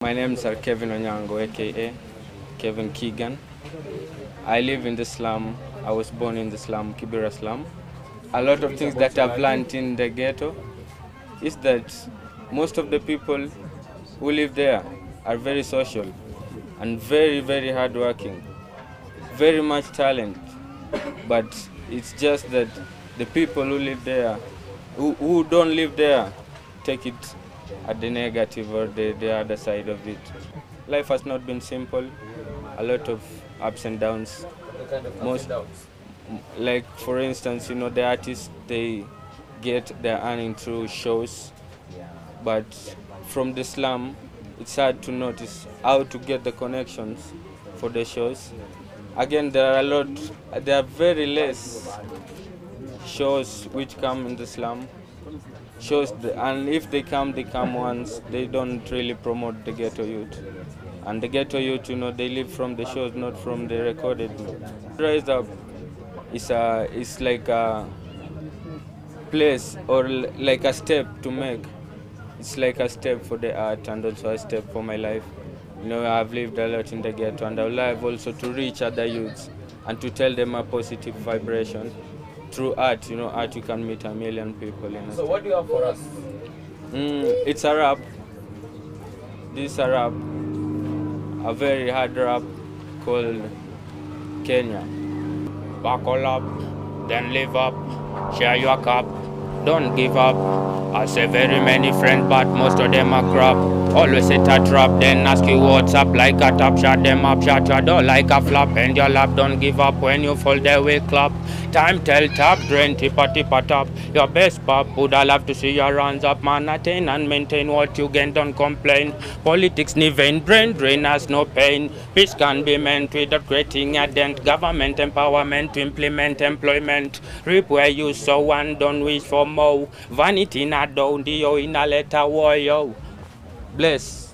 My name is Kevin Onyango, aka Kevin Keegan. I live in the slum. I was born in the slum, Kibera slum. A lot of things that I've learned in the ghetto is that most of the people who live there are very social and very, very hardworking, very much talent. But it's just that the people who live there, who don't live there, take it at the negative or the other side of it. Life has not been simple. A lot of ups and downs. What kind of ups and downs? Like for instance, the artists, they get their earning through shows, but from the slum, it's hard to notice how to get the connections for the shows. Again, there are very less shows which come in the slum. And if they come once. They don't really promote the ghetto youth. And the ghetto youth, they live from the shows, not from the recorded. Rise Up is like a place or like a step to make. It's like a step for the art and also a step for my life. I've lived a lot in the ghetto, and I would like also to reach other youths and to tell them a positive vibration. Through art, art you can meet a million people. So what do you have for us? It's a rap. This is a rap, a very hard rap called Kenya. Buckle up, then live up, share your cup, don't give up. I say very many friends, but most of them are crap. Always hit a trap, then ask you what's up. Like a top, shut them up, shut your door like a flap. And your lap, don't give up when you fall, they will clap. Time tell tap, drain, tippa tap. Your best pop, would I love to see your runs up. Man, attain and maintain what you gain, don't complain. Politics ni vain, brain drain has no pain. Peace can be meant without creating a dent. Government empowerment to implement employment. Reap where you sow and don't wish for more. Vanity na down, dio in a letter war, yo. Bless.